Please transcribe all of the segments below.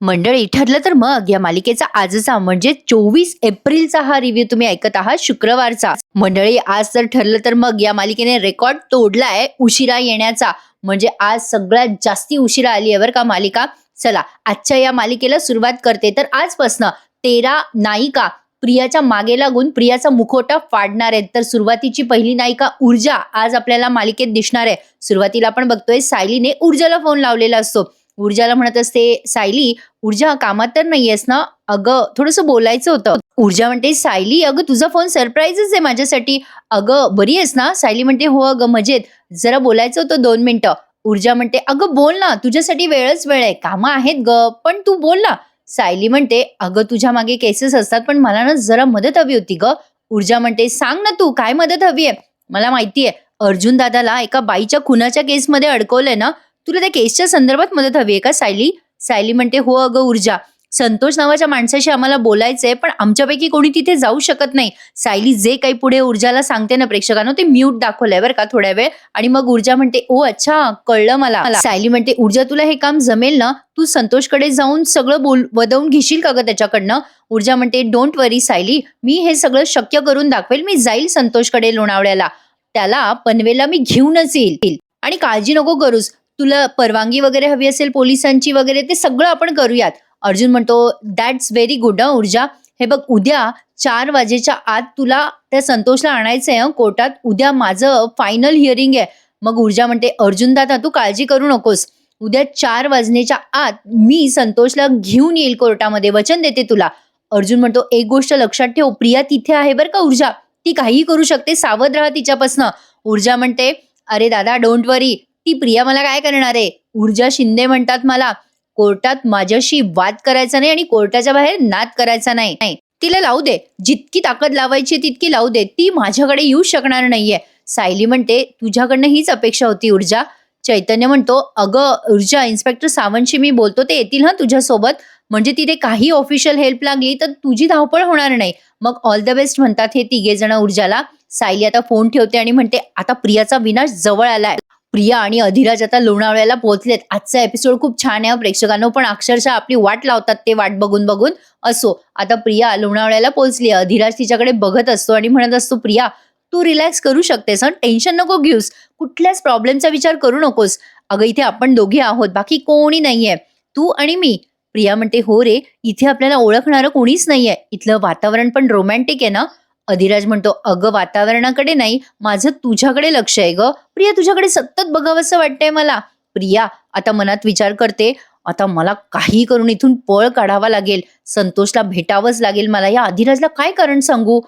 मंडळी ठरलं तर मग या मालिकेचा आजचा म्हणजे 24 एप्रिलचा हा रिव्ह्यू तुम्ही ऐकत आहात, शुक्रवारचा. मंडळी आज तर ठरलं तर मग या मालिकेने रेकॉर्ड तोडलाय उशिरा येण्याचा. म्हणजे आज सगळ्यात जास्ती उशिरा आली आहे बरं का मालिका. चला आजच्या या मालिकेला सुरुवात करते. तर आजपासनं 13 नायिका प्रियाच्या मागे लागून प्रियाचा मुखवटा फाडणार आहेत. तर सुरुवातीची पहिली नायिका ऊर्जा आज आपल्याला मालिकेत दिसणार आहे. सुरुवातीला आपण बघतोय सायलीने ऊर्जाला फोन लावलेला असतो. ऊर्जाला म्हणत असते सायली, ऊर्जा कामात तर नाहीयेस ना? अगं थोडंसं बोलायचं होतं. ऊर्जा म्हणते सायली, अगं तुझा फोन सरप्राईजच आहे माझ्यासाठी. अगं बरी आहेस ना? सायली म्हणते हो अगं मजेत. जरा बोलायचं होतं 2 मिनिटं. ऊर्जा म्हणते अगं बोल ना, तुझ्यासाठी वेळच वेळ आहे. कामं आहेत ग, पण तू बोल ना. सायली म्हणते अगं तुझ्या मागे केसेस असतात, पण मला ना जरा मदत हवी होती ग. ऊर्जा म्हणते सांग ना तू काय मदत हवी आहे? मला माहितीये अर्जुन दादाला एका बाईच्या खुनाच्या केसमध्ये अडकवलंय ना, तुला त्या केसच्या संदर्भात मदत हवी आहे का सायली? सायली म्हणते हो अगं ऊर्जा, संतोष नावाच्या माणसाशी आम्हाला बोलायचंय, पण आमच्यापैकी कोणी तिथे जाऊ शकत नाही. सायली जे काही पुढे ऊर्जाला सांगते ना प्रेक्षकांनो, ते म्यूट दाखवलंय बरं का थोड्या वेळ. आणि मग ऊर्जा म्हणते ओ अच्छा कळलं मला. सायली म्हणते ऊर्जा तुला हे काम जमेल ना? तू संतोषकडे जाऊन सगळं वदवून घेशील का ग त्याच्याकडनं? ऊर्जा म्हणते डोंट वरी सायली, मी हे सगळं शक्य करून दाखवेल. मी जाईल संतोषकडे लोणावळ्याला, त्याला पनवेलला मी घेऊनच येईल. आणि काळजी नको करूस, तुला परवानगी वगैरे हवी असेल पोलिसांची वगैरे, ते सगळं आपण करूयात. अर्जुन म्हणतो दॅट्स व्हेरी गुड ऊर्जा. हे बघ उद्या 4 वाजेच्या आत तुला त्या संतोषला आणायचंय कोर्टात. उद्या माझं फायनल हिअरिंग आहे. मग ऊर्जा म्हणते अर्जुन दादा तू काळजी करू नकोस, उद्या 4 वाजण्याच्या आत मी संतोषला घेऊन येईल कोर्टामध्ये, वचन देते तुला. अर्जुन म्हणतो एक गोष्ट लक्षात ठेव, प्रिया तिथे आहे बरं का ऊर्जा, ती काहीही करू शकते, सावध राहा तिच्यापासनं. ऊर्जा म्हणते अरे दादा डोंट वरी, ती प्रिया मला काय करणार आहे? ऊर्जा शिंदे म्हणतात मला कोर्टात माझ्याशी वाद करायचा नाही आणि कोर्टाच्या बाहेर नाद करायचा नाही. तिला लावू दे, जितकी ताकद लावायची तितकी लावू दे, ती माझ्याकडे येऊ शकणार नाहीये. सायली म्हणते तुझ्याकडनं हीच अपेक्षा होती ऊर्जा. चैतन्य म्हणतो अगं ऊर्जा, इन्स्पेक्टर सावंतशी मी बोलतो, ते येतील ना तुझ्यासोबत, म्हणजे तिथे काही ऑफिशियल हेल्प लागली तर तुझी धावपळ होणार नाही. मग ऑल द बेस्ट म्हणतात हे तिघे जण ऊर्जाला. सायली आता फोन ठेवते आणि म्हणते आता प्रियाचा विनाश जवळ आलाय. प्रिया आणि अधिराज आता लोणावळ्याला पोहोचलेत. आजचा एपिसोड खूप छान आहे प्रेक्षकांनो, पण अक्षरशः आपली वाट लावतात ते वाट बघून बघून. असो आता प्रिया लोणावळ्याला पोहोचली. अधिराज तिच्याकडे बघत असतो आणि म्हणत असतो प्रिया तू रिलॅक्स करू शकतेस, टेन्शन नको घेऊस, कुठल्याच प्रॉब्लेमचा विचार करू नकोस. अगं इथे आपण दोघे आहोत, बाकी कोणी नाहीये, तू आणि मी. प्रिया म्हणते हो रे, इथे आपल्याला ओळखणारं कोणीच नाहीये, इथलं वातावरण पण रोमॅन्टिक आहे ना? अधिराज म्हणतो अगं वातावरणाकडे नाही, माझं तुझ्याकडे लक्ष आहे ग. प्रिया तुझ्याकडे सतत बघावंसं वाटतंय मला. प्रिया आता मनात विचार करते, आता मला काही करून इथून पळ काढावा लागेल, संतोषला भेटावंच लागेल मला. या अधिराजला काय कारण सांगू?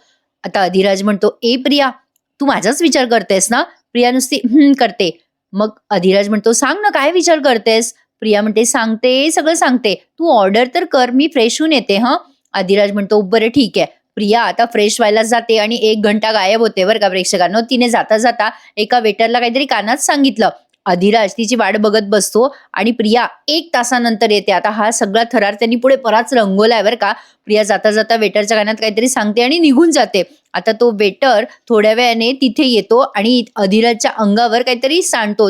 आता अधिराज म्हणतो ए प्रिया, तू माझाच विचार करतेस ना? प्रिया नुसती करते. मग अधिराज म्हणतो सांग ना काय विचार करतेस? प्रिया म्हणते सांगते, सगळं सांगते, तू ऑर्डर तर कर, मी फ्रेश होऊन येते. अधिराज म्हणतो बरं ठीक आहे. प्रिया आता फ्रेश व्हायला जाते आणि 1 घंटा गायब होते बरं का प्रेक्षकांनो. तिने जाता जाता एका वेटरला काहीतरी कानात सांगितलं. अधिराज तिची वाट बघत बसतो आणि प्रिया 1 तासानंतर येते. आता हा सगळा थरार त्यांनी पुढे बराच रंगवलाय बरं का. प्रिया जाता जाता वेटरच्या कानात काहीतरी सांगते आणि निघून जाते. आता तो वेटर थोड्या वेळाने तिथे येतो आणि अधिराजच्या अंगावर काहीतरी सांडतो.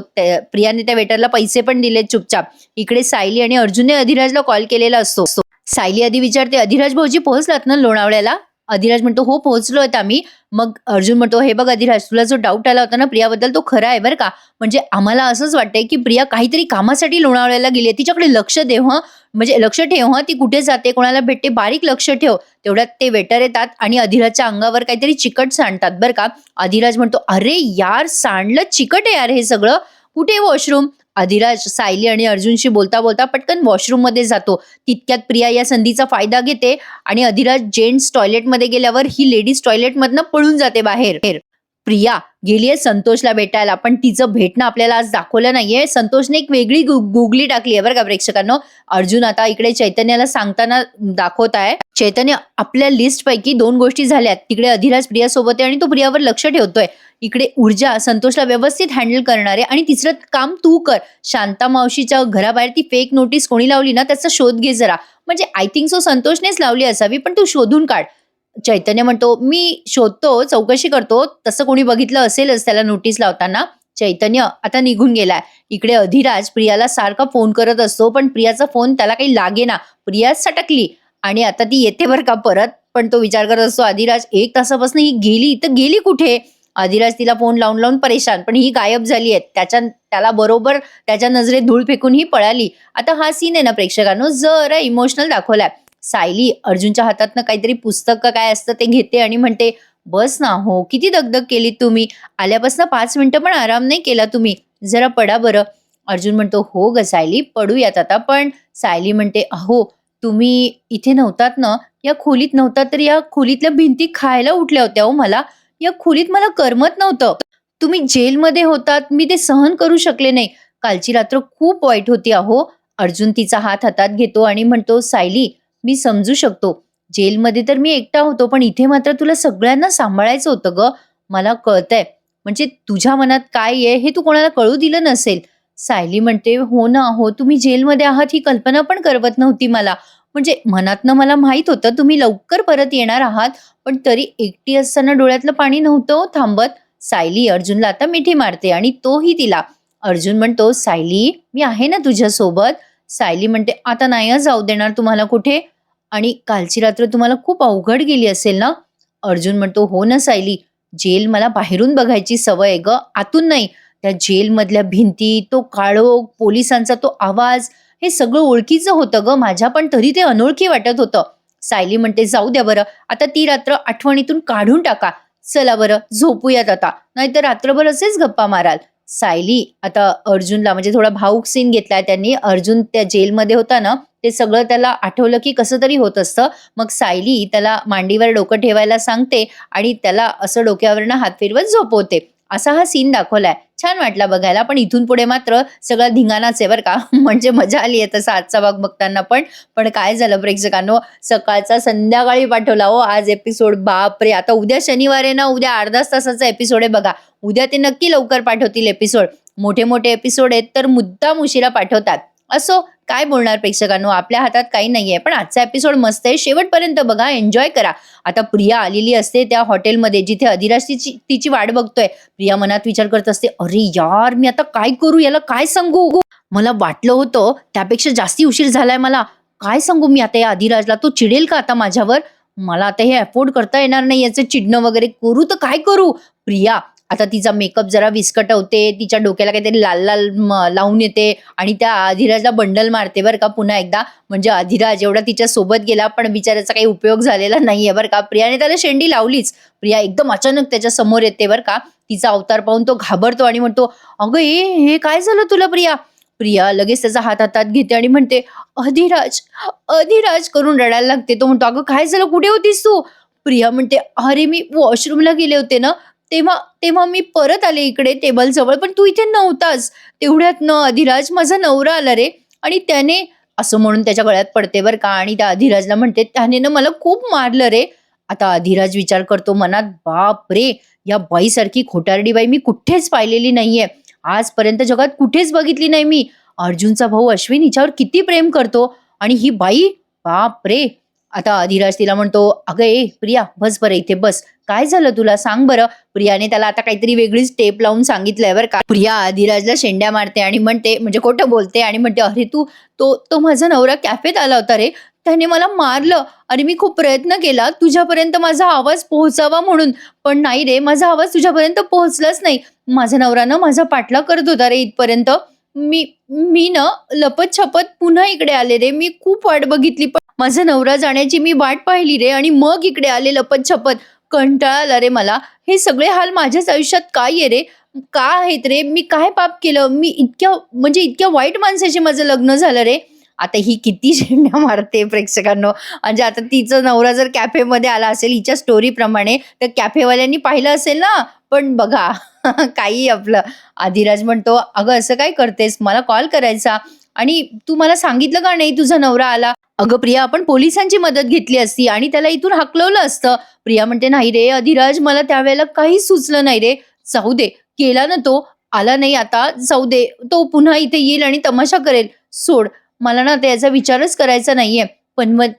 प्रियाने त्या वेटरला पैसे पण दिले चुपचाप. इकडे सायली आणि अर्जुनने अधिराजला कॉल केलेला असतो. सायली आधी विचारते अधिराज भाऊजी पोहोचलात ना लोणावळ्याला? अधिराज म्हणतो हो पोहोचलोय आम्ही. मग अर्जुन म्हणतो हे बघ अधिराज, तुला जो डाऊट आला होता ना प्रियाबद्दल तो खरा आहे बरं का. म्हणजे आम्हाला असंच वाटतंय की प्रिया काहीतरी कामासाठी लोणावळ्याला गेली आहे, तिच्याकडे लक्ष दे म्हणजे लक्ष ठेव ती कुठे जाते, कोणाला भेटते, बारीक लक्ष ठेव. तेवढ्यात ते वेटर येतात आणि अधिराजच्या अंगावर काहीतरी चिकट सांडतात बरं का. अधिराज म्हणतो अरे यार सांडलं चिकट आहे यार हे सगळं, कुठे वॉशरूम? अधिराज सायली आणि अर्जुनशी बोलता बोलता पटकन वॉशरूम मध्ये जातो. तितक्यात प्रिया या संधीचा फायदा घेते आणि अधिराज जेंट्स टॉयलेटमध्ये गेल्यावर ही लेडीज टॉयलेटमधनं पळून जाते बाहेर. प्रिया गेलीये संतोषला भेटायला, पण तिचं भेटणं आपल्याला आज दाखवलं नाहीये. संतोषने एक वेगळी गुगली टाकली आहे बरं का प्रेक्षकांनो. अर्जुन आता इकडे चैतन्याला सांगताना दाखवत आहे, चैतन्य आपल्या लिस्ट पैकी 2 गोष्टी झाल्यात, तिकडे अधिराज प्रिया सोबत आहे आणि तो प्रियावर लक्ष ठेवतोय. इकडे ऊर्जा संतोषला व्यवस्थित हँडल करणार आहे आणि तिसरं काम तू कर, शांता मावशीच्या घराबाहेर ती फेक नोटीस कोणी लावली ना त्याचा शोध घे जरा. म्हणजे आय थिंक सो संतोषनेच लावली असावी, पण तू शोधून काढ. चैतन्य म्हणतो मी शोधतो, चौकशी करतो, तसं कोणी बघितलं असेलच त्याला नोटीस लावताना. चैतन्य आता निघून गेलाय. इकडे अधिराज प्रियाला सारखा फोन करत असतो, पण प्रियाचा फोन त्याला काही लागेना. प्रिया सटकली आणि आता ती येते बरं का परत. पण तो विचार करत असतो, अधिराज 1 तासापासून ही गेली तर गेली कुठे? अधिराज तिला फोन लावून लावून परेशान, पण ही गायब झाली आहे. त्याला बरोबर त्याच्या नजरेत धूळ फेकून ही पळाली. आता हा सीन आहे ना प्रेक्षकांनो, जरा इमोशनल दाखवलाय. सायली अर्जुनच्या हातातनं काहीतरी पुस्तक का काय असतं ते घेते आणि म्हणते, बस ना हो, किती दगदग केली तुम्ही. आल्यापासून 5 मिनिटं पण आराम नाही केला तुम्ही. जरा पडा बरं. अर्जुन म्हणतो, हो ग सायली, पडूयात आता. पण सायली म्हणते, अहो तुम्ही इथे नव्हतात ना, या खोलीत नव्हतात तर या खोलीतल्या भिंती खायला उठल्या होत्या हो मला. या खोलीत मला करमत नव्हतं. तुम्ही जेलमध्ये होतात, मी ते सहन करू शकले नाही. कालची रात्र खूप वाईट होती अहो. अर्जुन तिचा हात हातात घेतो आणि म्हणतो, सायली, मी समजू शकतो. जेलमध्ये तर मी एकटा होतो, पण इथे मात्र तुला सगळ्यांना सांभाळायचं होतं ग. मला कळतंय. म्हणजे तुझ्या मनात काय आहे हे तू कोणाला कळू दिलं नसेल. सायली म्हणते, हो ना, हो तुम्ही जेलमध्ये आहात ही कल्पना पण करवत नव्हती मला. म्हणजे मनातनं मला माहित होतं तुम्ही लवकर परत येणार आहात, पण तरी एकटी असताना डोळ्यातलं पाणी नव्हतं हो थांबत. सायली अर्जुनला आता मिठी मारते आणि तोही तिला. अर्जुन म्हणतो, सायली, मी आहे ना तुझ्यासोबत. सायली म्हणते, आता नाही हं जाऊ देणार तुम्हाला कुठे. आणि कालची रात्र तुम्हाला खूप अवघड गेली असेल ना. अर्जुन म्हणतो, हो ना सायली, जेल मला बाहेरून बघायची सवय आहे ग, आतून नाही. त्या जेलमधल्या भिंती, तो काळोख, पोलिसांचा तो आवाज, हे सगळं ओळखीचं होतं ग माझ्या, पण तरी ते अनोळखी वाटत होतं. सायली म्हणते, जाऊ द्या बरं, आता ती रात्र आठवणीतून काढून टाका. चला बरं झोपूयात आता, नाहीतर रात्रभर असेच गप्पा माराल. सायली आता अर्जुनला, म्हणजे थोडा भावुक सीन घेतलाय त्यांनी. अर्जुन त्या जेलमध्ये होता ना, ते सगळं त्याला आठवलं की कसं तरी होत असतं. मग सायली त्याला मांडीवर डोकं ठेवायला सांगते आणि त्याला असं डोक्यावरनं हात फिरवत झोपवते. असा हा सीन दाखवलाय. छान वाटला बघायला, पण इथून पुढे मात्र सगळा धिंगाणाच आहे बरं का. म्हणजे मजा आली आहे तसा आजचा भाग बघताना पण. पण काय झालं प्रेक्षकांनो, सकाळचा संध्याकाळी पाठवला हो आज एपिसोड. बापरे, आता उद्या शनिवार आहे ना, उद्या अर्धाच तासाचा एपिसोड आहे बघा. उद्या ते नक्की लवकर पाठवतील एपिसोड. मोठे मोठे एपिसोड आहेत तर मुद्दाम उशिरा पाठवतात. असो, काय बोलणार प्रेक्षकांनो, आपल्या हातात काही नाहीये. पण आजचा एपिसोड मस्त आहे, शेवटपर्यंत बघा, एन्जॉय करा. आता प्रिया आलेली असते त्या हॉटेलमध्ये जिथे अधिराज तिची वाट बघतोय. प्रिया मनात विचार करत असते, अरे यार, मी आता काय करू, याला काय सांगू. मला वाटलं होतं त्यापेक्षा जास्ती उशीर झालाय मला. काय सांगू मी आता या अधिराजला, तो चिडेल का आता माझ्यावर. मला आता हे अफोर्ड करता येणार नाही, याचं चिडणं वगैरे करू तर काय करू. प्रिया आता तिचा मेकअप जरा विस्कटवते, तिच्या डोक्याला काहीतरी लाल लाल लावून येते आणि त्या अधिराजला बंडल मारते बरं का पुन्हा एकदा. म्हणजे अधिराज एवढा तिच्या सोबत गेला, पण बिचाराचा काही उपयोग झालेला नाहीये बरं का. प्रियाने त्याला शेंडी लावलीच. प्रिया एकदम अचानक त्याच्या समोर येते बरं का. तिचा अवतार पाहून तो घाबरतो आणि म्हणतो, अगं हे काय झालं तुला प्रिया. प्रिया लगेच त्याचा हात हातात घेते आणि म्हणते, अधिराज, अधिराज करून रडायला लागते. तो म्हणतो, अगं काय झालं, कुठे होतीस तू. प्रिया म्हणते, अरे मी वॉशरूमला गेले होते ना, तेव्हा तेव्हा मी परत आले इकडे टेबल जवळ, पण तू इथे नव्हतास. तेवढ्यात न अधिराज, माझा नवरा आला रे, आणि त्याने असं म्हणून त्याच्या गळ्यात पडते बरं का. आणि त्या अधिराजला म्हणते, त्याने ना मला खूप मारलं रे. आता अधिराज विचार करतो मनात, बाप रे, या बाईसारखी खोटारडी बाई मी कुठेच पाहिलेली नाहीये. आजपर्यंत जगात कुठेच बघितली नाही मी. अर्जुनचा भाऊ अश्विन हिच्यावर किती प्रेम करतो, आणि ही बाई, बाप रे. आता अधिराज तिला म्हणतो, अगं ए प्रिया, बस बरं इथे बस. काय झालं तुला, सांग बरं. प्रियाने त्याला आता काहीतरी वेगळीच टेप लावून सांगितलंय बरं का. प्रिया अधिराजला शेंड्या मारते आणि म्हणते, म्हणजे खोटं बोलते आणि म्हणते, अरे तो माझा नवरा कॅफेत आला होता रे, त्याने मला मारलं. अरे मी खूप प्रयत्न केला तुझ्यापर्यंत माझा आवाज पोहोचावा म्हणून, पण नाही रे, माझा आवाज तुझ्यापर्यंत पोहोचलाच नाही. माझा नवरा ना माझा पाठलाग करत होता रे इथपर्यंत. मी मी ना लपत छपत पुन्हा इकडे आले रे. मी खूप वाट बघितली, पण माझा नवरा जाण्याची मी वाट पाहिली रे, आणि मग इकडे आले लपत छपत. कंटाळा आला रे मला. हे सगळे हाल माझ्याच आयुष्यात काय आहे रे, का आहेत रे, मी काय पाप केलं, मी इतक्या वाईट माणसाशी माझं लग्न झालं रे. आता ही किती शेंड्या मारते प्रेक्षकांनो. म्हणजे आता तिचा नवरा जर कॅफेमध्ये आला असेल हिच्या स्टोरी प्रमाणे, तर कॅफेवाल्यांनी पाहिलं असेल ना. पण बघा काही आपलं. अधिराज म्हणतो, अगं असं काय करतेस, मला कॉल करायचा, आणि तू मला सांगितलं का नाही तुझा नवरा आला. अगं प्रिया, आपण पोलिसांची मदत घेतली असती आणि त्याला इथून हाकलवलं असतं. प्रिया म्हणते, नाही रे अधिराज, मला त्यावेळेला काहीच सुचलं नाही रे. जाऊ दे, केला ना तो, आला नाही आता, जाऊ दे, तो पुन्हा इथे येईल आणि तमाशा करेल. सोड, मला ना त्याचा विचारच करायचा नाहीये.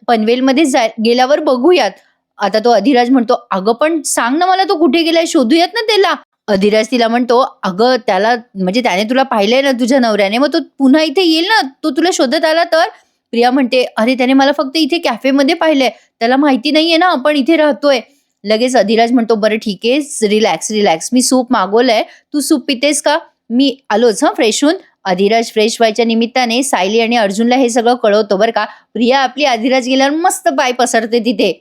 पनवेलमध्ये गेल्यावर बघूयात. आता तो अधिराज म्हणतो, अगं पण सांग ना मला, तो कुठे गेलाय, शोधूयात ना त्याला. अधिराज तिला म्हणतो, "अगं त्याला म्हणजे त्याने तुला पाहिलंय ना तुझ्या नवऱ्याने, मग तो पुन्हा इथे येईल ना, तो तुला शोधत आला तर?" प्रिया म्हणते, "अरे त्याने मला फक्त इथे कॅफेमध्ये पाहिलंय. त्याला माहिती नाहीये ना आपण इथे राहतोय." लगेच अधिराज म्हणतो, "बरं ठीक आहे, रिलॅक्स, रिलॅक्स. मी सूप मागवलंय. तू सूप पितेस का? मी आलोच हं फ्रेश होऊन." अधिराज फ्रेश व्हायच्या निमित्ताने सायली आणि अर्जुनला हे सगळं कळवतो बरं का. प्रिया आपली अधिराज गेल्यावर मस्त पाय पसरते तिथे.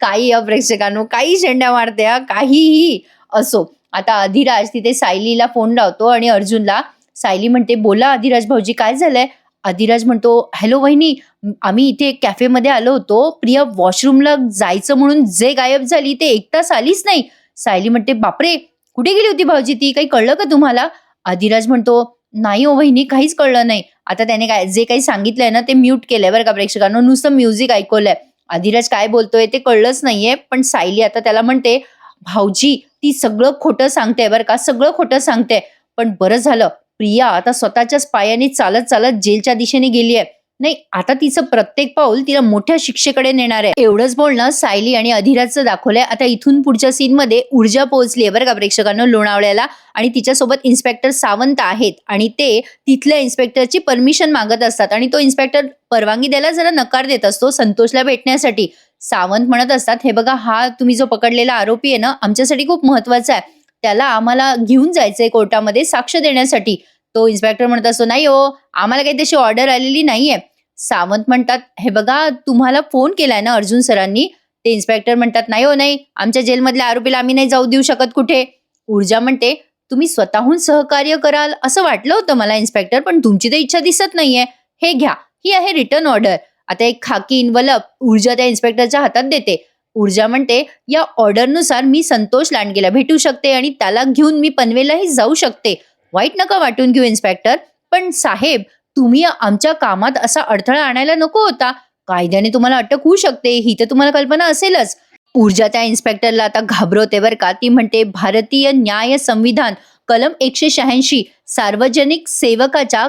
काही प्रेक्षकांनो, काही शेंड्या मारते हां, काहीही असो. आता अधिराज तिथे सायलीला फोन लावतो आणि अर्जुनला. सायली म्हणते, "बोला अधिराज भाऊजी काय झालंय?" अधिराज म्हणतो, "हॅलो वहिनी, आम्ही इथे कॅफेमध्ये आलो होतो. प्रिया वॉशरूमला जायचं म्हणून जे गायब झाली ते 1 तास आलीच नाही." सायली म्हणते, "बापरे! कुठे गेली होती भाऊजी ती? काही कळलं का तुम्हाला?" अधिराज म्हणतो, "नाही हो वहिनी, काहीच कळलं नाही." आता त्याने काय जे काही सांगितलंय ना ते म्यूट केलंय बरं का प्रेक्षकांनो. नुसतं म्युझिक ऐकवलंय. अधिराज काय बोलतोय ते कळलंच नाहीये. पण सायली आता त्याला म्हणते, "भाऊजी ती सगळं खोटं सांगते बरं का, सगळं खोटं सांगते. पण बरं झालं प्रिया आता स्वतःच्याच पायाने चालत चालत जेलच्या दिशेने गेली आहे. नाही आता तिचं प्रत्येक पाऊल तिला मोठ्या शिक्षेकडे नेणार आहे." एवढंच बोलणं सायली आणि अधिराजचं दाखवलंय. आता इथून पुढच्या सीनमध्ये ऊर्जा पोहोचली आहे बरं का प्रेक्षकांनो लोणावळ्याला आणि तिच्यासोबत इन्स्पेक्टर सावंत आहेत आणि ते तिथल्या इन्स्पेक्टरची परमिशन मागत असतात आणि तो इन्स्पेक्टर परवानगी द्यायला जरा नकार देत असतो संतोषला भेटण्यासाठी. सावंत म्हणत असतात, "हे बघा हा तुम्ही जो पकडलेला आरोपी आहे ना आमच्यासाठी खूप महत्वाचा आहे. त्याला आम्हाला घेऊन जायचंय कोर्टामध्ये साक्ष देण्यासाठी." तो इन्स्पेक्टर म्हणत असतो, "नाही हो, आम्हाला काही तशी ऑर्डर आलेली नाहीये." सावंत म्हणतात, "हे बघा तुम्हाला फोन केलाय ना अर्जुन सरांनी?" ते इन्स्पेक्टर म्हणतात, "नाही हो नाही, आमच्या जेलमधल्या आरोपीला आम्ही नाही जाऊ देऊ शकत कुठे." ऊर्जा म्हणते, "तुम्ही स्वतःहून सहकार्य कराल असं वाटलं होतं मला इन्स्पेक्टर, पण तुमची तर इच्छा दिसत नाहीये. हे घ्या, ही आहे रिटर्न ऑर्डर." आता एक खाकी इन्व्हलप ऊर्जा त्या इन्स्पेक्टरच्या हातात देते. ऊर्जा म्हणते, "या ऑर्डरनुसार मी संतोष लांडगेला भेटू शकते आणि त्याला घेऊन मी पनवेललाही जाऊ शकते. वाईट नका वाटून घेऊ इन्स्पेक्टर. पण साहेब तुम्ही आमच्या कामात असा अडथळा आणायला नको होता. कायद्याने तुम्हाला अटक होऊ शकते ही तर तुम्हाला कल्पना असेलच." ऊर्जा त्या इन्स्पेक्टरला आता घाबरवते बरं का. ती म्हणते, "भारतीय न्याय संविधान कलम 186 सार्वजनिक सेवकाच्या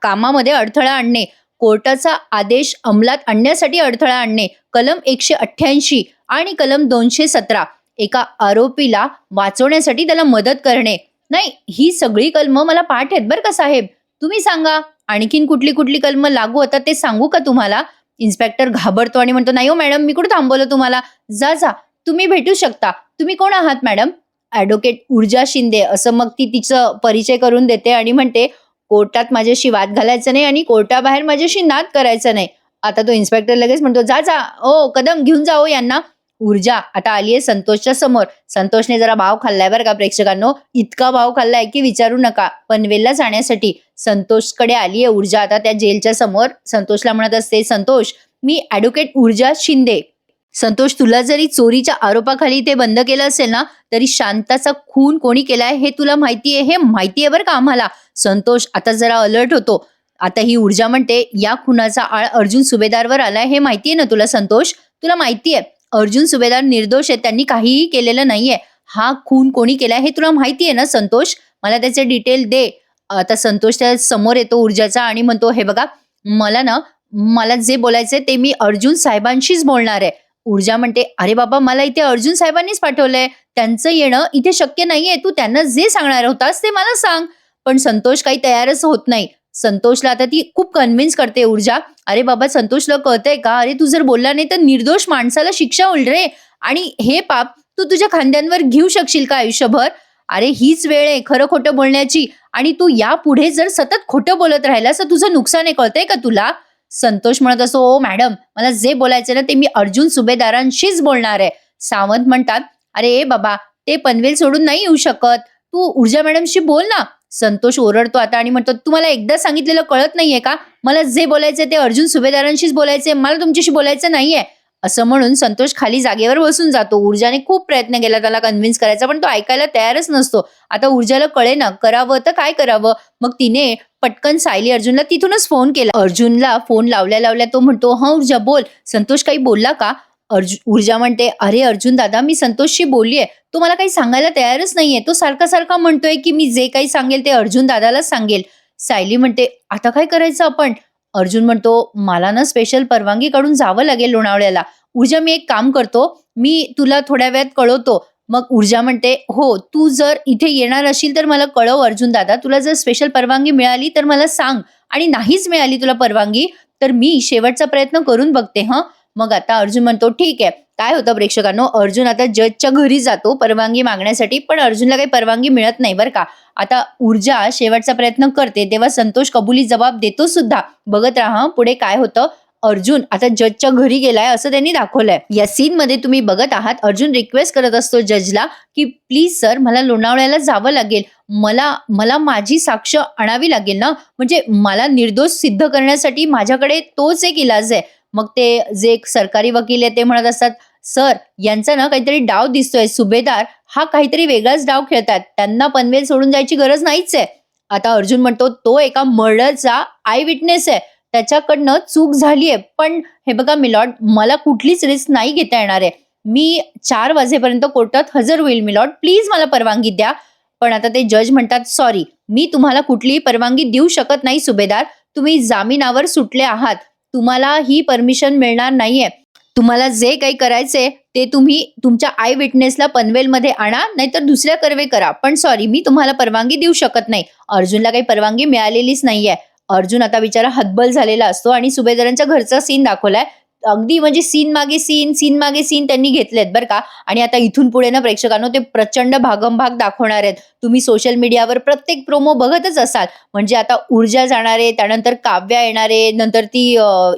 कामामध्ये अडथळा आणणे, कोर्टाचा आदेश अंमलात आणण्यासाठी अडथळा आणणे, कलम 188 आणि कलम 217 एका आरोपीला वाचवण्यासाठी त्याला मदत करणे. नाही ही सगळी कलम मला पाठ आहेत बरं का साहेब. तुम्ही सांगा आणखीन कुठली कुठली कलम लागू होतात ते सांगू का तुम्हाला?" इन्स्पेक्टर घाबरतो आणि म्हणतो, "नाही हो मॅडम, मी कुठे थांबवलं तुम्हाला? जा जा, तुम्ही भेटू शकता. तुम्ही कोण आहात मॅडम?" ॲडव्होकेट ऊर्जा शिंदे असं मग ती तिचं परिचय करून देते आणि म्हणते, "कोर्टात माझ्याशी वाद घालायचा नाही आणि कोर्टाबाहेर माझ्याशी नाद करायचा नाही." आता तो इन्स्पेक्टर लगेच म्हणतो, "जा जा, ओ कदम घेऊन जा यांना." ऊर्जा आता आली आहे संतोषच्या समोर. संतोषने जरा भाव खाल्लाय बरं का प्रेक्षकांनो. इतका भाव खाल्लाय की विचारू नका. पनवेलला जाण्यासाठी संतोषकडे आली आहे ऊर्जा आता त्या जेलच्या समोर. संतोषला म्हणत असते, "संतोष, मी ॲडव्होकेट ऊर्जा शिंदे. संतोष तुला जरी चोरीच्या आरोपाखाली ते बंद केलं असेल ना तरी शांताचा खून कोणी केलाय हे तुला माहितीये, हे माहितीये बरं का आम्हाला." संतोष आता जरा अलर्ट होतो. आता ही ऊर्जा म्हणते, "या खुनाचा आळ अर्जुन सुभेदारवर आलाय हे माहितीये ना तुला संतोष? तुला माहितीये अर्जुन सुभेदार निर्दोष आहे, त्यांनी काहीही केलेलं नाहीये. हा खून कोणी केलाय हे तुला माहितीये ना संतोष? मला त्याचे डिटेल दे." आता संतोष त्या समोर येतो ऊर्जाचा आणि म्हणतो, "हे बघा मला जे बोलायचंय ते मी अर्जुन साहेबांशीच बोलणार आहे." ऊर्जा म्हणते, "अरे बाबा मला इथे अर्जुन साहेबांनीच पाठवलंय. त्यांचं येणं इथे शक्य नाहीये. तू त्यांना जे सांगणार होतास ते मला सांग." पण संतोष काही तयारच होत नाही. संतोषला आता ती खूप कन्व्हिन्स करते ऊर्जा. "अरे बाबा संतोषला कळतंय का? अरे तू जर बोलला नाही तर निर्दोष माणसाला शिक्षा होईल रे. आणि हे पाप तू तुझ्या खांद्यांवर घेऊ शकशील का आयुष्यभर? अरे हीच वेळ आहे खरं खोटं बोलण्याची आणि तू यापुढे जर सतत खोटं बोलत राहिलास तर तुझं नुकसान आहे, कळतंय का तुला?" संतोष म्हणत असो, "ओ मॅडम, मला जे बोलायचं ना ते मी अर्जुन सुभेदारांशीच बोलणार आहे." सावंत म्हणतात, "अरे बाबा ते पनवेल सोडून नाही येऊ शकत. तू ऊर्जा मॅडमशी बोल ना." संतोष ओरडतो आता आणि म्हणतो, "तुम्हाला एकदा सांगितलेलं कळत नाहीये का? मला जे बोलायचंय ते अर्जुन सुभेदारांशीच बोलायचंय, मला तुमच्याशी बोलायचं नाहीये." असं म्हणून संतोष खाली जागेवर बसून जातो. ऊर्जाने खूप प्रयत्न केला त्याला कन्व्हिन्स करायचा, पण तो ऐकायला तयारच नसतो. आता ऊर्जाला कळेना करावं तर काय करावं. मग तिने पटकन सायली अर्जुनला तिथूनच फोन केला. अर्जुनला फोन लावल्या लावल्या तो म्हणतो, "हं ऊर्जा बोल, संतोष काही बोलला का?" ऊर्जा म्हणते, "अरे अर्जुन दादा, मी संतोषशी बोललीये. तो मला काही सांगायला तयारच नाहीये. तो सारखा सारखा म्हणतोय की मी जे काही सांगेल ते अर्जुन दादालाच सांगेल." सायली म्हणते, "आता काय करायचं आपण?" अर्जुन म्हणतो, "मला ना स्पेशल परवानगी काढून जावं लागेल लोणावळ्याला. ऊर्जा मी एक काम करतो, मी तुला थोड्या वेळात कळवतो. मग ऊर्जा म्हणते, "हो, तू जर इथे येणार असशील तर मला कळव अर्जुन दादा. तुला जर स्पेशल परवानगी मिळाली तर मला सांग आणि नाहीच मिळाली तुला परवानगी, तर मी शेवटचा प्रयत्न करून बघते हं." मग आता अर्जुन म्हणतो, "ठीक आहे." काय होतं प्रेक्षकांनो, अर्जुन आता जजच्या घरी जातो परवानगी मागण्यासाठी, पण अर्जुनला काही परवानगी मिळत नाही बरं का. आता ऊर्जा शेवटचा प्रयत्न करते, तेव्हा संतोष कबुली जबाब देतो सुद्धा. बघत राहा हं, पुढे काय होतं. अर्जुन आता जजच्या घरी गेलाय असं त्यांनी दाखवलंय. या सीन मध्ये तुम्ही बघत आहात, अर्जुन रिक्वेस्ट करत असतो जजला, की प्लीज सर मला लोणावळ्याला जावं लागेल. मला मला माझी साक्ष आणावी लागेल ना, म्हणजे मला निर्दोष सिद्ध करण्यासाठी माझ्याकडे तोच एक इलाज आहे. मग ते जे एक सरकारी वकील आहे ते म्हणत असतात, सर यांचा ना काहीतरी डाव दिसतोय, सुभेदार हा काहीतरी वेगळाच डाव खेळतात, त्यांना पनवेल सोडून जायची गरज नाहीच आहे. आता अर्जुन म्हणतो, तो एका मर्डरचा आय विटनेस आहे, त्याच्याकडनं चूक झालीये. पण हे बघा मिलॉर्ड, मला कुठलीच रिस्क नाही घेता येणार आहे. मी 4 वाजेपर्यंत कोर्टात हजर होईल मिलॉर्ड. प्लीज मला परवानगी द्या. पण आता ते जज म्हणतात, "सॉरी, मी तुम्हाला कुठलीही परवानगी देऊ शकत नाही सुभेदार. तुम्ही जामिनावर सुटले आहात. तुम्हाला ही परमिशन मिळणार नाहीये. तुम्हाला जे काही करायचंय ते तुम्ही तुमच्या आय विटनेसला पनवेलमध्ये आणा, नाहीतर दुसऱ्या कर्वे करा. पण सॉरी, मी तुम्हाला परवानगी देऊ शकत नाही." अर्जुनला काही परवानगी मिळालेलीच नाहीये. अर्जुन आता बिचारा हतबल झालेला असतो आणि सुभेदारांच्या घरचा सीन दाखवलाय. अगदी म्हणजे सीन मागे सीन, सीन मागे सीन त्यांनी घेतलेत बरं का. आणि आता इथून पुढे ना प्रेक्षकांनो ते प्रचंड भागमभाग दाखवणार आहेत. तुम्ही सोशल मीडियावर प्रत्येक प्रोमो बघतच असाल. म्हणजे आता ऊर्जा जाणार आहे, त्यानंतर काव्या येणार आहे, नंतर ती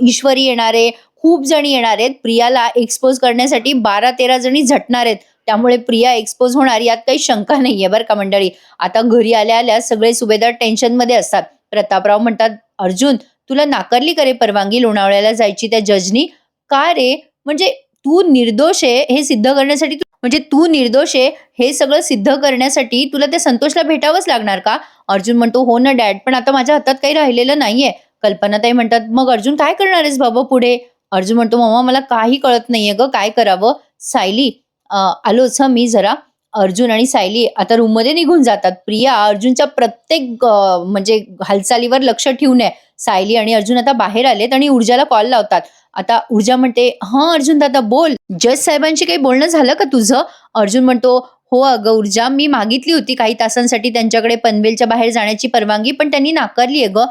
ईश्वरी येणार आहे, खूप जणी येणार आहेत. प्रियाला एक्सपोज करण्यासाठी 12-13 जणी झटणार आहेत. त्यामुळे प्रिया एक्सपोज होणार यात काही शंका नाहीये बरं का मंडळी. आता घरी आल्या आल्या सगळे सुभेदार टेन्शनमध्ये असतात. प्रतापराव म्हणतात, "अर्जुन, तुला नाकारली का रे परवानगी लोणावळ्याला जायची त्या जजनी?" "का रे? म्हणजे तू निर्दोष आहे हे सिद्ध करण्यासाठी म्हणजे तू निर्दोष आहे हे सगळं सिद्ध करण्यासाठी तुला त्या संतोषला भेटावंच लागणार का?" अर्जुन म्हणतो, "हो ना डॅड, पण आता माझ्या हातात काही राहिलेलं नाहीये." कल्पनाताई म्हणतात, "मग अर्जुन काय करणार आहेस बाबा पुढे?" अर्जुन म्हणतो, "मम्मा मला काही कळत नाहीये गं, काय करावं?" "सायली, आलोच हं मी जरा." अर्जुन आणि सायली आता रूममध्ये निघून जातात. प्रिया अर्जुनच्या प्रत्येक म्हणजे हालचालीवर लक्ष ठेवून आहे. सायली आणि अर्जुन आता बाहेर आलेत आणि ऊर्जाला कॉल लावतात. आता ऊर्जा म्हणते, "हां अर्जुन दादा बोल. जज साहेबांशी काही बोलणं झालं का तुझं?" अर्जुन म्हणतो, "हो अगं ऊर्जा, मी मागितली होती काही तासांसाठी त्यांच्याकडे पनवेलच्या बाहेर जाण्याची परवानगी, पण त्यांनी नाकारली आहे गं."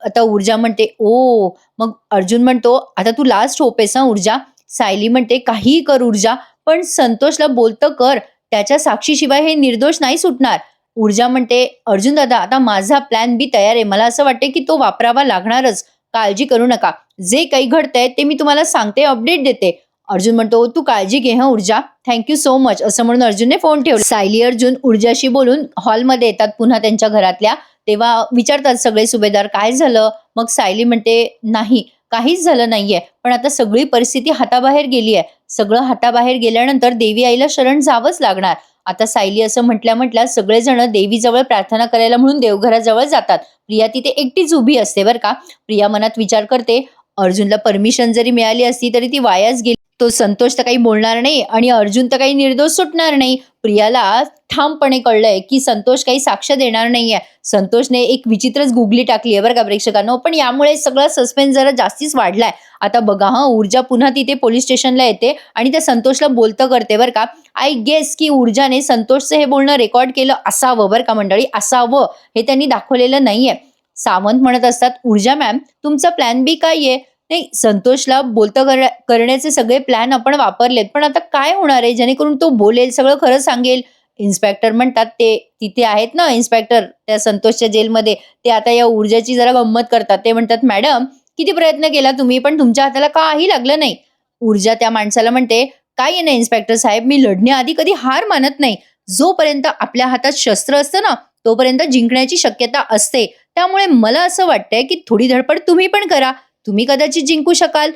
आता ऊर्जा म्हणते, "ओह!" मग अर्जुन म्हणतो, "आता तू लास्ट होप आहेस हं ऊर्जा." सायली म्हणते, "काहीही कर ऊर्जा, पण संतोषला बोलतं कर. त्याच्या साक्षीशिवाय हे निर्दोष नाही सुटणार." ऊर्जा म्हणते, "अर्जुन दादा, आता माझा प्लॅन बी तयार आहे. मला असं वाटतंय की तो वापरावा लागणारच. काळजी करू नका. जे काही घडतंय ते मी तुम्हाला सांगते, अपडेट देते." अर्जुन म्हणतो, "तू काळजी घे हं ऊर्जा. Thank you so much." असं म्हणून अर्जुनने फोन ठेवला. सायली अर्जुन ऊर्जाशी बोलून हॉलमध्ये येतात पुन्हा त्यांच्या घरातल्या. तेव्हा विचारतात सगळे सुभेदार, "काय झालं?" मग सायली म्हणते, "नाही, काहीच झालं नाहीये. पण आता सगळी परिस्थिती हाताबाहेर गेली आहे. सगळं हाताबाहेर गेल्यानंतर देवी आईला शरण जावंच लागणार." आता सायली असं म्हटल्या सगळेजण देवीजवळ प्रार्थना करायला म्हणून देवघराजवळ जातात. प्रिया तिथे एकटीच उभी असते बरं का. प्रिया मनात विचार करते, अर्जुनला परमिशन जरी मिळाली असती तरी ती वायाच गेली. तो संतोष तर काही बोलणार नाही आणि अर्जुन तर काही निर्दोष सुटणार नाही. प्रियाला ठामपणे कळलंय की संतोष काही साक्ष देणार नाहीये. संतोषने एक विचित्रच गुगली टाकली आहे बरं का प्रेक्षकांनो. पण यामुळे सगळा सस्पेन्स जरा जास्तीच वाढलाय. आता बघा हां, ऊर्जा पुन्हा तिथे पोलीस स्टेशनला येते आणि त्या संतोषला बोलतं करते बरं का. आय गेस की ऊर्जाने संतोषचं हे बोलणं रेकॉर्ड केलं असावं बरं का मंडळी, असावं. हे त्यांनी दाखवलेलं नाहीये. सावंत म्हणत असतात, "ऊर्जा मॅम, तुमचा प्लॅन बी काय आहे?" "नाही, संतोषला बोलतं करण्याचे सगळे प्लॅन आपण वापरलेत. पण आता काय होणार आहे जेणेकरून तो बोलेल, सगळं खरं सांगेल?" इन्स्पेक्टर म्हणतात, ते तिथे आहेत ना इन्स्पेक्टर त्या संतोषच्या जेलमध्ये, ते आता या ऊर्जाची जरा गंमत करतात. ते म्हणतात, "मॅडम, किती प्रयत्न केला तुम्ही, पण तुमच्या हाताला काही लागलं नाही." ऊर्जा त्या माणसाला म्हणते, "काही नाही इन्स्पेक्टर साहेब, मी लढण्याआधी कधी हार मानत नाही. जोपर्यंत आपल्या हातात शस्त्र असतं ना, तोपर्यंत जिंकण्याची शक्यता असते. त्यामुळे मला असं वाटतंय की थोडी धडपड तुम्ही पण करा. तुम्ही कदाचित जिंकू शकाल."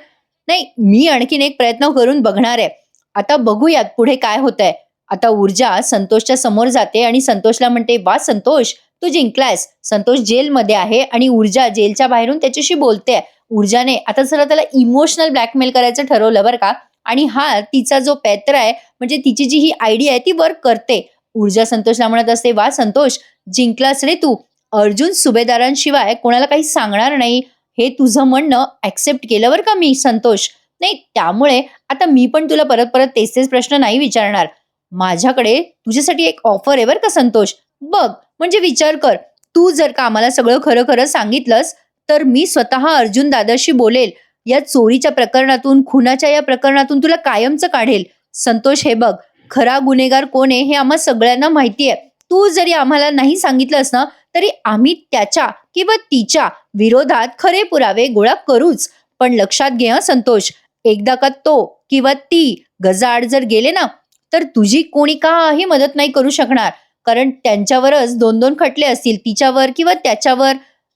"नाही, मी आणखीन एक प्रयत्न करून बघणार आहे. आता बघूयात पुढे काय होतंय." आता ऊर्जा संतोषच्या समोर जाते आणि संतोषला म्हणते, "वा संतोष, तू जिंकलायस." संतोष जेलमध्ये आहे आणि ऊर्जा जेलच्या बाहेरून त्याच्याशी बोलते. ऊर्जाने आता जरा त्याला इमोशनल ब्लॅकमेल करायचं ठरवलं बरं का. आणि हा तिचा जो पॅत्र आहे, म्हणजे तिची जी ही आयडिया आहे ती वर्क करते. ऊर्जा संतोषला म्हणत असते, "वा संतोष, जिंकलास रे तू. अर्जुन सुभेदारांशिवाय कोणाला काही सांगणार नाही, हे तुझं म्हणणं ऍक्सेप्ट केलं बरं का मी संतोष. नाही, त्यामुळे आता मी पण तुला परत परत तेच तेच प्रश्न नाही विचारणार. माझ्याकडे तुझ्यासाठी एक ऑफर आहे बरं का संतोष. बघ, म्हणजे विचार कर, तू जर का आम्हाला सगळं खरं खरं सांगितलंस तर मी स्वतः अर्जुन दादाशी बोलेल. या चोरीच्या प्रकरणातून, खुनाच्या या प्रकरणातून तुला कायमचं काढेल. संतोष हे बघ, खरा गुन्हेगार कोण आहे हे आम्हा सगळ्यांना माहिती आहे. तू जरी आम्हाला नाही सांगितलंस ना तरी आम्ही त्याच्या किंवा तिच्या विरोधात खरे पुरावे गोळा करूच. पण लक्षात घे हं संतोष, एकदा का तो किंवा ती गजाआड जर गेले ना तर तुझी कोणी काही मदत नाही करू शकणार. कारण त्यांच्यावरच 2-2 खटले असतील, तिच्यावर किंवा त्याच्यावर.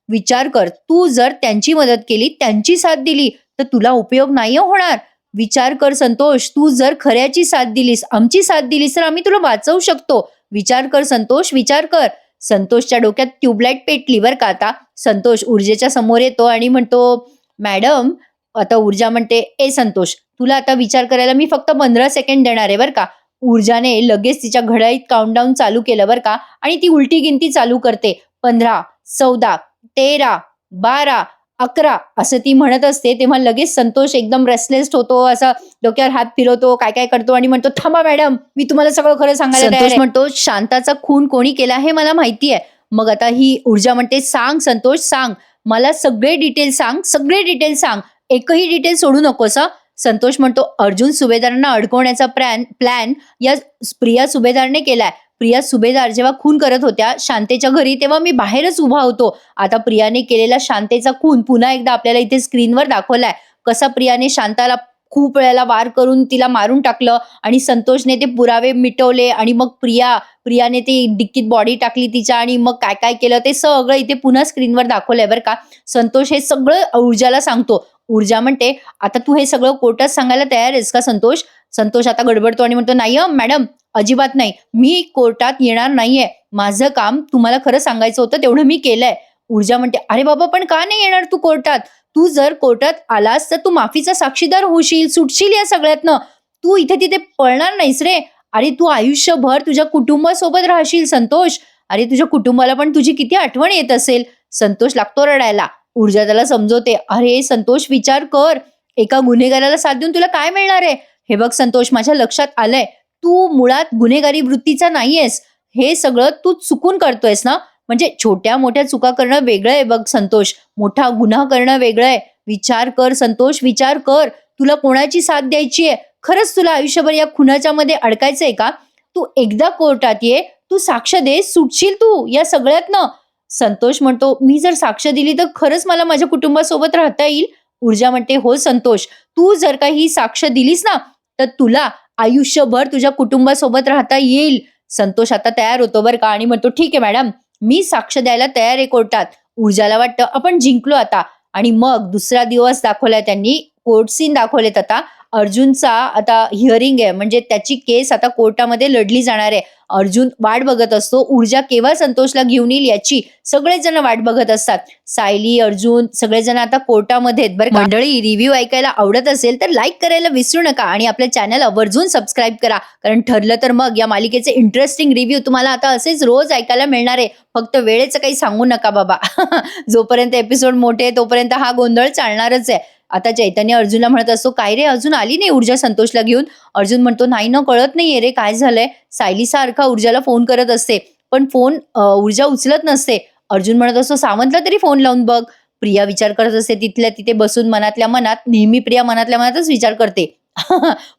विचार कर, तू जर त्यांची मदत केली, त्यांची साथ दिली तर तुला उपयोग नाही होणार. विचार कर संतोष, तू जर खऱ्याची साथ दिलीस, आमची साथ दिलीस तर आम्ही तुला वाचवू शकतो. विचार कर संतोष, विचार कर. संतोषच्या डोक्यात ट्यूबलाईट पेटली बरं का आता. संतोष ऊर्जेच्या समोर येतो आणि म्हणतो, मॅडम. आता ऊर्जा म्हणते, ए संतोष, तुला आता विचार करायला मी फक्त 15 सेकंड देणार आहे बरं का. ऊर्जाने लगेच तिच्या घड्याळीत काउंटडाऊन चालू केलं बरं का आणि ती उलटी गिनती चालू करते. 15, 14, 13, 12, 11 असं ती म्हणत असते. तेव्हा लगेच संतोष एकदम रेस्टलेस होतो, असा डोक्यावर हात फिरवतो, काय काय करतो आणि म्हणतो, थांबा मॅडम, मी तुम्हाला सगळं खरं सांगायला तयार आहे. संतोष म्हणतो, शांताचा खून कोणी केला हे मला माहिती आहे. मग आता ही ऊर्जा म्हणते, सांग संतोष, सांग मला सगळे डिटेल्स सांग, सगळे डिटेल्स सांग, एकही डिटेल सोडू नकोस हं. संतोष म्हणतो, अर्जुन सुभेदारांना अडकवण्याचा प्लॅन या प्रिया सुभेदारने केलाय. प्रिया सुभेदार जेव्हा खून करत होत्या शांतेच्या घरी तेव्हा मी बाहेरच उभा होतो. आता प्रियाने केलेला शांतेचा खून पुन्हा एकदा आपल्याला इथे स्क्रीनवर दाखवलाय. कसा प्रियाने शांताला खूप वेळेला वार करून तिला मारून टाकलं आणि संतोषने ते पुरावे मिटवले आणि मग प्रियाने ती डिक्कीत बॉडी टाकली तिच्या आणि मग काय काय केलं ते सगळं इथे पुन्हा स्क्रीनवर दाखवलंय बरं का. संतोष हे सगळं ऊर्जाला सांगतो. ऊर्जा म्हणते, आता तू हे सगळं कोर्टात सांगायला तयार आहेस का संतोष? संतोष आता गडबडतो आणि म्हणतो, नाही मॅडम, अजिबात नाही, मी कोर्टात येणार नाहीये. माझं काम तुम्हाला खरं सांगायचं होतं तेवढं मी केलंय. ऊर्जा म्हणते, अरे बाबा, पण का नाही येणार तू कोर्टात? तू जर कोर्टात आलास तर तू माफीचा साक्षीदार होशील, सुटशील या सगळ्यातनं. तू इथे तिथे पळणार नाहीस रे. अरे तू आयुष्यभर तुझ्या कुटुंबासोबत राहशील संतोष. अरे तुझ्या कुटुंबाला पण तुझी किती आठवण येत असेल. संतोष लागतो रडायला. ऊर्जा त्याला समजवते, अरे संतोष विचार कर, एका गुन्हेगाराला साथ देऊन तुला काय मिळणार आहे? हे बघ संतोष, माझ्या लक्षात आलंय, तू मुळात गुन्हेगारी वृत्तीचा नाहीयेस. हे सगळं तू चुकून करतोयस ना. म्हणजे छोट्या मोठ्या चुका करणं वेगळं आहे बघ संतोष, मोठा गुन्हा करणं वेगळं आहे. विचार कर संतोष, विचार कर, तुला कोणाची साथ द्यायची आहे? खरंच तुला आयुष्यभर या खुनाच्या मध्ये अडकायचंय का? तू एकदा कोर्टात ये, तू साक्ष दे, सुटशील तू या सगळ्यातनं. संतोष म्हणतो, मी जर साक्ष दिली तर खरंच मला माझ्या कुटुंबासोबत राहता येईल. ऊर्जा म्हणते, हो संतोष, तू जर का ही साक्ष दिलीस ना तर तुला आयुष्यभर तुझ्या कुटुंबासोबत राहता येईल. संतोष आता तयार होतो बरं का आणि म्हणतो, ठीक आहे मॅडम, मी साक्ष द्यायला तयार आहे कोर्टात. ऊर्जाला वाटतं आपण जिंकलो आता. आणि मग दुसरा दिवस दाखवलाय त्यांनी, कोर्ट सीन दाखवलेत आता. अर्जुनचा आता हिअरिंग आहे, म्हणजे त्याची केस आता कोर्टामध्ये लढली जाणार आहे. अर्जुन वाट बघत असतो, ऊर्जा केव्हा संतोषला घेऊन येईल याची सगळेच जण वाट बघत असतात. सायली, अर्जुन सगळेजण आता कोर्टामध्ये आहेत बरं का. मंडळी, रिव्ह्यू ऐकायला आवडत असेल तर लाईक करायला विसरू नका आणि आपल्या चॅनल आवर्जून सबस्क्राईब करा. कारण ठरलं तर मग या मालिकेचे इंटरेस्टिंग रिव्ह्यू तुम्हाला आता असेच रोज ऐकायला मिळणार आहे. फक्त वेळेचं काही सांगू नका बाबा. जोपर्यंत एपिसोड मोठे तोपर्यंत हा गोंधळ चालणारच आहे. आता चैतन्य अर्जुनला म्हणत असतो, काय रे अजून आली नाही ऊर्जा संतोषला घेऊन? अर्जुन म्हणतो, नाही ना, कळत नाहीये रे काय झालंय. सायली सारखा ऊर्जाला फोन करत असते पण फोन ऊर्जा उचलत नसते. अर्जुन म्हणत असतो, सावंतला तरी फोन लावून बघ. प्रिया विचार करत असते तिथल्या तिथे बसून मनातल्या मनात. नेहमी प्रिया मनातल्या मनातच विचार करते.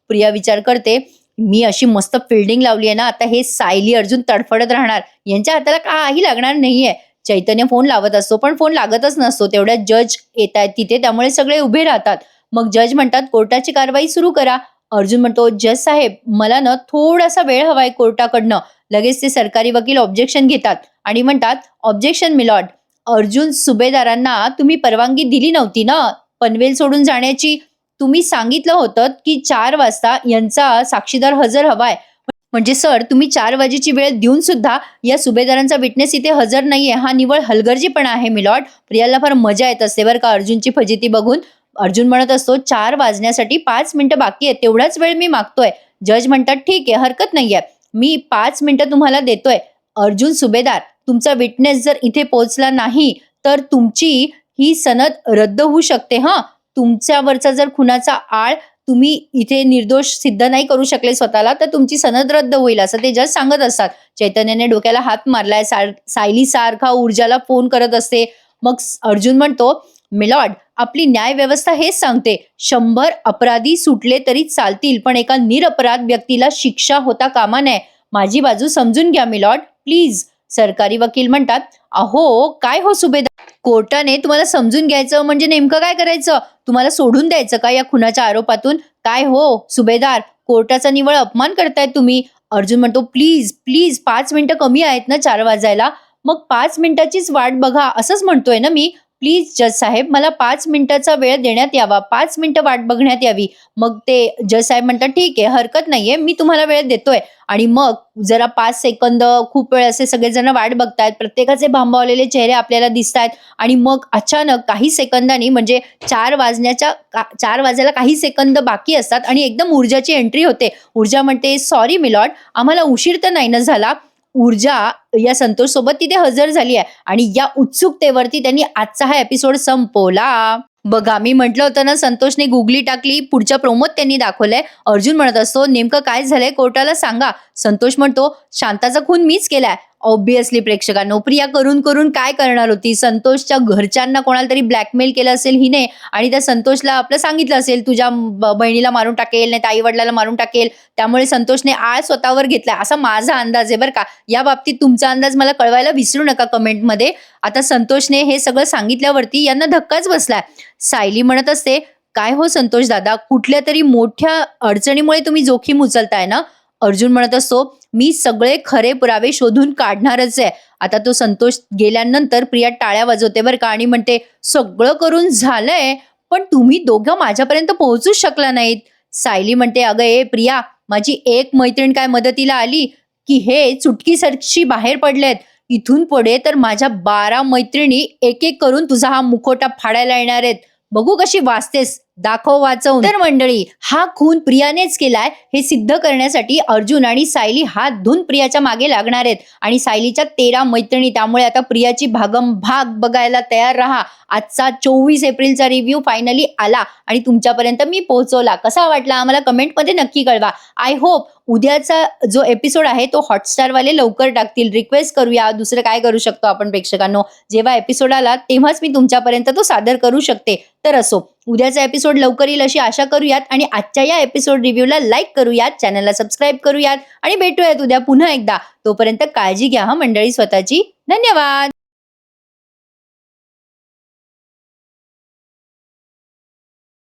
प्रिया विचार करते, मी अशी मस्त फिल्डिंग लावली आहे ना, आता हे सायली अर्जुन तडफडत राहणार, यांच्या हाताला काही लागणार नाहीये. चैतन्य फोन लावत असतो पण फोन लागतच नसतो. तेवढ्यात जज येत आहेत तिथे, त्यामुळे सगळे उभे राहतात. मग जज म्हणतात, कोर्टाची कारवाई सुरू करा. अर्जुन म्हणतो, जज साहेब, मला ना थोडासा वेळ हवाय कोर्टाकडनं. लगेच ते सरकारी वकील ऑब्जेक्शन घेतात आणि म्हणतात, ऑब्जेक्शन मिलॉर्ड, अर्जुन सुभेदारांना तुम्ही परवानगी दिली नव्हती ना पनवेल सोडून जाण्याची. तुम्ही सांगितलं होतं की 4 वाजता यांचा साक्षीदार हजर हवाय. म्हणजे सर, तुम्ही 4 वाजेची वेळ देऊन सुद्धा या सुभेदारांचा विटनेस इथे हजर नाहीये. हा निव्वळ हलगर्जीपणा आहे मिलॉर्ड. प्रियाला फार मजा येत असते बरं का अर्जुनची फजिती बघून. अर्जुन म्हणत असतो, 4 वाजण्यासाठी 5 मिनिटं बाकी आहे, तेवढाच वेळ मी मागतोय. जज म्हणतात, ठीक आहे, हरकत नाहीये, मी 5 मिनिटं तुम्हाला देतोय. अर्जुन सुभेदार, तुमचा विटनेस जर इथे पोहोचला नाही तर तुमची ही सनद रद्द होऊ शकते. तुमच्यावरचा जर खुनाचा आळ तुम्ही इथे निर्दोष सिद्ध नाही करू शकले स्वतःला तर तुमची सनद रद्द होईल असं ते जज सांगत असतात. चैतन्याने डोक्याला हात मारलाय. सायली सारखा ऊर्जाला फोन करत असते. मग अर्जुन म्हणतो, मिलॉर्ड, आपली न्याय व्यवस्था हेच सांगते 100 अपराधी सुटले तरी चालतील पण एका निरपराध व्यक्तीला शिक्षा होता कामा नये. माझी बाजू समजून घ्या मिलॉर्ड, प्लीज. सरकारी वकील म्हणतात, अहो काय हो सुभेदार, कोर्टाने तुम्हाला समजून घ्यायचं म्हणजे नेमकं काय करायचं? तुम्हाला सोडून द्यायचं का या खुनाच्या आरोपातून? काय हो सुभेदार, कोर्टाचा निव्वळ अपमान करतायत तुम्ही. अर्जुन म्हणतो, प्लीज प्लीज 5 मिनिटं कमी आहेत ना 4 वाजायला? मग 5 मिनिटाचीच वाट बघा असंच म्हणतोय ना मी. प्लीज जज साहेब, मला 5 मिनिटाचा वेळ देण्यात यावा, 5 मिनिटं वाट बघण्यात यावी. मग ते जज साहेब म्हणतात, ठीक आहे, हरकत नाहीये, मी तुम्हाला वेळ देतोय. आणि मग जरा 5 सेकंद, खूप वेळ असे सगळेजण वाट बघतायत, प्रत्येकाचे भांबावलेले चेहरे आपल्याला दिसतायत. आणि मग अचानक काही सेकंदांनी, म्हणजे 4 वाजायला काही सेकंद बाकी असतात आणि एकदम ऊर्जाची एंट्री होते. ऊर्जा म्हणते, सॉरी मिलॉर्ड, आम्हाला उशीर तर नाही ना झाला? ऊर्जा या संतोष सोबत तिथे हजर झाली आहे आणि या उत्सुकतेवरती त्यांनी आजचा हा एपिसोड संपवला. बघा, मी म्हटलं होतं ना, संतोषने गुगली टाकली, पुढच्या प्रोमोत त्यांनी दाखवलंय. अर्जुन म्हणत असतो, नेमकं काय झालंय कोर्टाला सांगा. संतोष म्हणतो, शांताचा खून मीच केलाय. ऑब्विसली प्रेक्षकांनो, प्रिया करून करून काय करणार होती? संतोषच्या घरच्यांना कोणाला तरी ब्लॅकमेल केलं असेल हिने आणि त्या संतोषला आपलं सांगितलं असेल, तुझ्या बहिणीला मारून टाकेल, नाही तर आई वडिलाला मारून टाकेल. त्यामुळे संतोषने आळ स्वतःवर घेतलाय असा माझा अंदाज आहे बरं का. या बाबतीत तुमचा अंदाज मला कळवायला विसरू नका कमेंटमध्ये. आता संतोषने हे सगळं सांगितल्यावरती यांना धक्काच बसलाय. सायली म्हणत असते, काय हो संतोष दादा, कुठल्या तरी मोठ्या अडचणीमुळे तुम्ही जोखीम उचलताय ना? अर्जुन म्हणत असतो, मी सगळे खरे पुरावे शोधून काढणारच आहे. आता तो संतोष गेल्यानंतर प्रिया टाळ्या वाजवते बरं का आणि म्हणते, सगळं करून झालंय पण तुम्ही दोघं माझ्यापर्यंत पोहोचूच शकला नाहीत. सायली म्हणते, अगं ए प्रिया, माझी एक मैत्रीण काय मदतीला आली की हे चुटकीसरशी बाहेर पडलेत. इथून पुढे तर माझ्या 12 मैत्रिणी एक एक करून तुझा हा मुखोटा फाडायला येणार आहेत. बघू कशी वाचतेस, दाखव वाचवून. तर मंडळी, हा खून प्रियानेच केलाय हे सिद्ध करण्यासाठी अर्जुन आणि सायली हात धुवून प्रियाच्या मागे लागणार आहेत आणि सायलीच्या 13 मैत्रिणी. त्यामुळे आता प्रियाची भागमभाग बघायला तयार राहा. आजचा 24 एप्रिलचा रिव्ह्यू फायनली आला आणि तुमच्यापर्यंत मी पोहोचवला. कसा वाटला आम्हाला कमेंटमध्ये नक्की कळवा. आय होप उद्याचा जो एपिसोड आहे तो हॉटस्टारवाले लवकर टाकतील. रिक्वेस्ट करूया, दुसरं काय करू शकतो आपण प्रेक्षकांनो. जेव्हा एपिसोड आला तेव्हाच मी तुमच्यापर्यंत तो सादर करू शकते. तर असो, उद्याचा एपिसोड लवकर येईल अशी आशा करूयात आणि आजच्या या एपिसोड रिव्ह्यूला लाईक करूयात, चॅनलला सबस्क्राईब करूयात आणि भेटूयात उद्या पुन्हा एकदा. तोपर्यंत काळजी घ्या हा मंडळी स्वतःची. धन्यवाद.